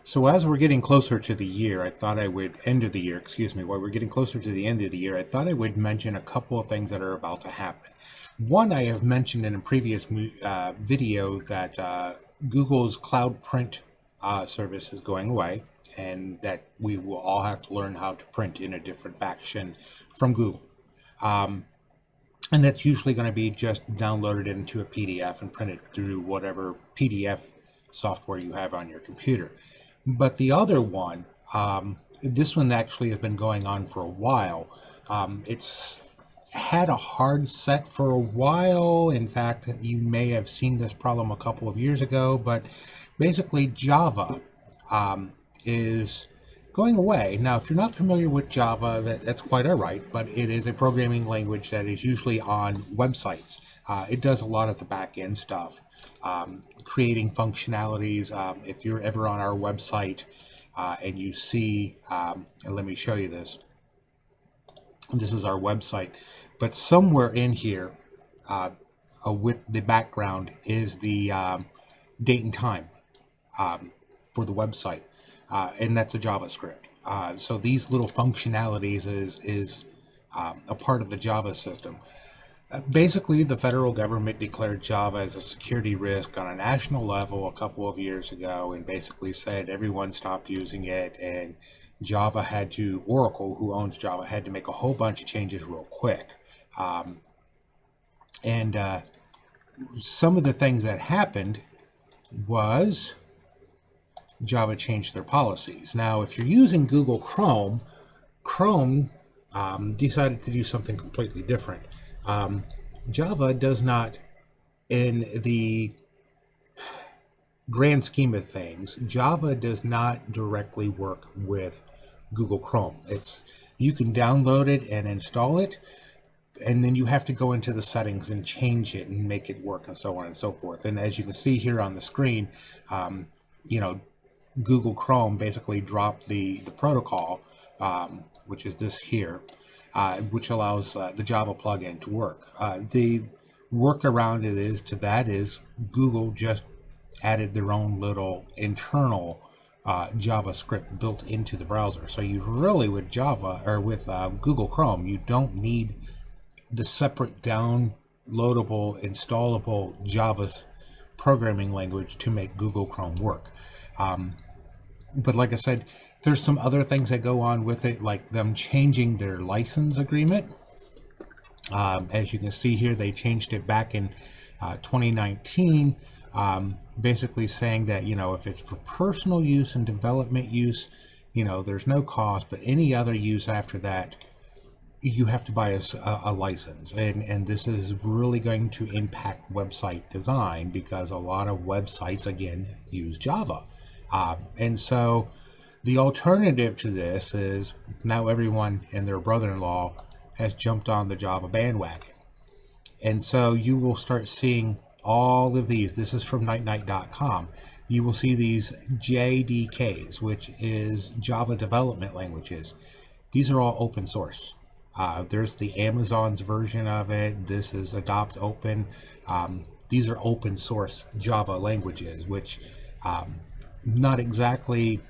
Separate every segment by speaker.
Speaker 1: So as we're getting closer to the year, I thought I would end of the year, excuse me, while we're getting closer to the end of the year, I thought I would mention a couple of things that are about to happen. One, I have mentioned in a previous video that Google's Cloud Print service is going away, and that we will all have to learn how to print in a different fashion from Google. And that's usually going to be just downloaded into a PDF and printed through whatever PDF software you have on your computer. But the other one, this one actually has been going on for a while. It's had a hard set for a while. In fact, you may have seen this problem a couple of years ago, but basically Java is going away. Now, if you're not familiar with Java, that's quite all right, but it is a programming language that is usually on websites. It does a lot of the back-end stuff, creating functionalities. If you're ever on our website and you see, and let me show you this. This is our website, but somewhere in here with the background is the date and time for the website. And that's a JavaScript. So these little functionalities is a part of the Java system. Basically, the federal government declared Java as a security risk on a national level a couple of years ago, and basically said everyone stopped using it, and Java had to, Oracle, who owns Java, had to make a whole bunch of changes real quick. And some of the things that happened was Java changed their policies. Now, if you're using Google Chrome, Chrome decided to do something completely different. Java does not, in the grand scheme of things, Java does not directly work with Google Chrome. You can download it and install it, and then you have to go into the settings and change it and make it work and so on and so forth. And as you can see here on the screen, Google Chrome basically dropped the protocol, which is this here, which allows the Java plugin to work. The workaround is Google just added their own little internal JavaScript built into the browser. So you really, with Java or with Google Chrome, you don't need the separate downloadable, installable Java programming language to make Google Chrome work. But like I said, there's some other things that go on with it, like them changing their license agreement. As you can see here, they changed it back in 2019, basically saying that, if it's for personal use and development use, there's no cost, but any other use after that, you have to buy a license. And this is really going to impact website design, because a lot of websites, again, use Java. And so the alternative to this is now everyone and their brother-in-law has jumped on the Java bandwagon. And so you will start seeing all of these. This is from nightnight.com. You will see these JDKs, which is Java development languages. These are all open source. There's the Amazon's version of it. This is Adopt Open. These are open source Java languages, which not exactly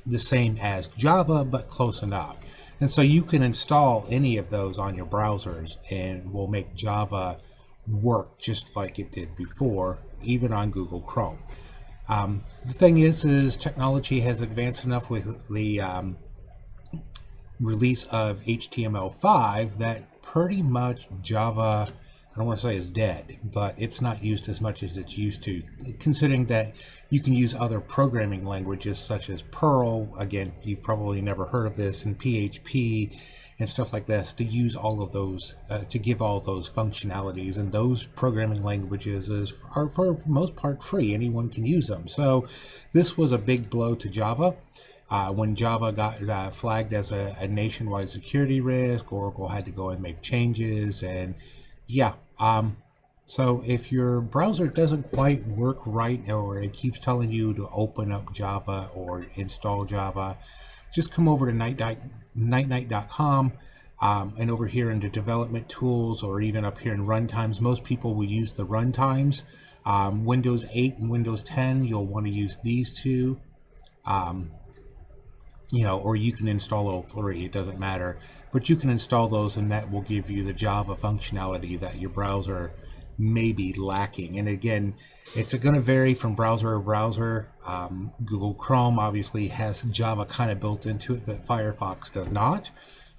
Speaker 1: the same as Java, but close enough. And so you can install any of those on your browsers and will make Java work just like it did before, even on Google Chrome. The thing is technology has advanced enough with the release of HTML5 that pretty much Java, I don't want to say is dead, but it's not used as much as it's used to, considering that you can use other programming languages such as Perl, again, you've probably never heard of this, and PHP and stuff like this, to use all of those, to give all those functionalities. And those programming languages are for the most part free. Anyone can use them. So this was a big blow to Java. When Java got flagged as a nationwide security risk, Oracle had to go and make changes, and yeah. So if your browser doesn't quite work right, or it keeps telling you to open up Java or install Java, just come over to nightnight.com, and over here into development tools, or even up here in runtimes. Most people will use the runtimes. Windows 8 and Windows 10, you'll want to use these two. or you can install all three, it doesn't matter. But you can install those, and that will give you the Java functionality that your browser may be lacking. And again, it's going to vary from browser to browser. Google Chrome obviously has Java kind of built into it that Firefox does not.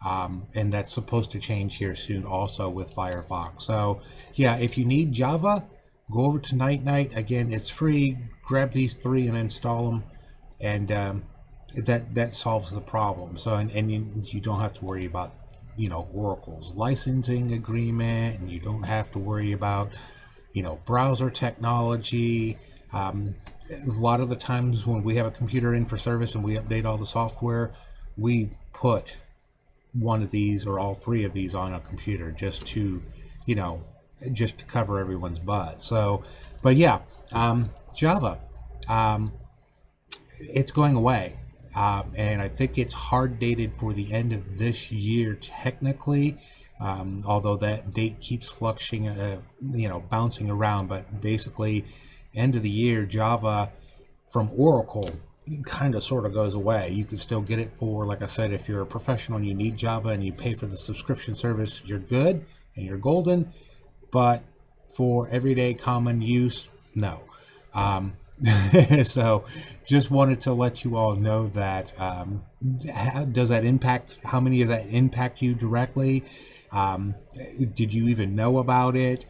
Speaker 1: And that's supposed to change here soon also with Firefox. So yeah, if you need Java, go over to Night Night. Again, it's free. Grab these three and install them, and that solves the problem. So and you don't have to worry about Oracle's licensing agreement, and you don't have to worry about browser technology. A lot of the times when we have a computer in for service and we update all the software, we put one of these or all three of these on a computer just to cover everyone's butt. So, but yeah, Java, it's going away. And I think it's hard dated for the end of this year technically, although that date keeps fluctuating, bouncing around. But basically, end of the year, Java from Oracle kind of sort of goes away. You can still get it for, like I said, if you're a professional and you need Java and you pay for the subscription service, you're good and you're golden. But for everyday common use, no. So just wanted to let you all know that. Does that impact, how many of that impact you directly? Did you even know about it?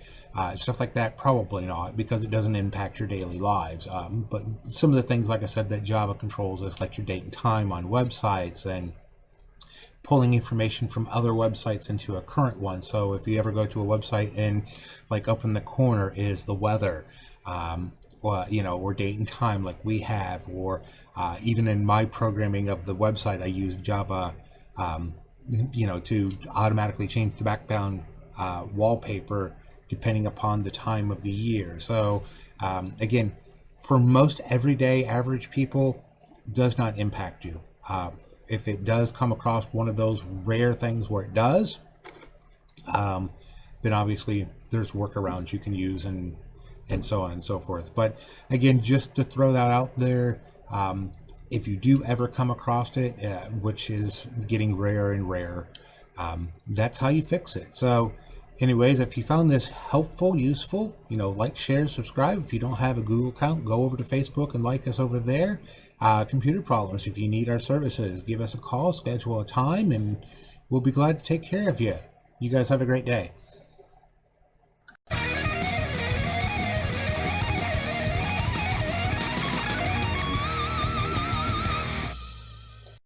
Speaker 1: Stuff like that, probably not, because it doesn't impact your daily lives. But some of the things, like I said, that Java controls is like your date and time on websites and pulling information from other websites into a current one. So if you ever go to a website and like up in the corner is the weather, or date and time like we have, or even in my programming of the website, I use Java, to automatically change the background wallpaper depending upon the time of the year. So again, for most everyday average people, does not impact you. If it does come across one of those rare things where it does, then obviously there's workarounds you can use and so on and so forth. But again, just to throw that out there, if you do ever come across it, which is getting rarer and rarer, that's how you fix it. So anyways, if you found this helpful, useful, like, share, subscribe. If you don't have a Google account, go over to Facebook and like us over there. Computer problems, if you need our services, give us a call, schedule a time, and we'll be glad to take care of you. You guys have a great day.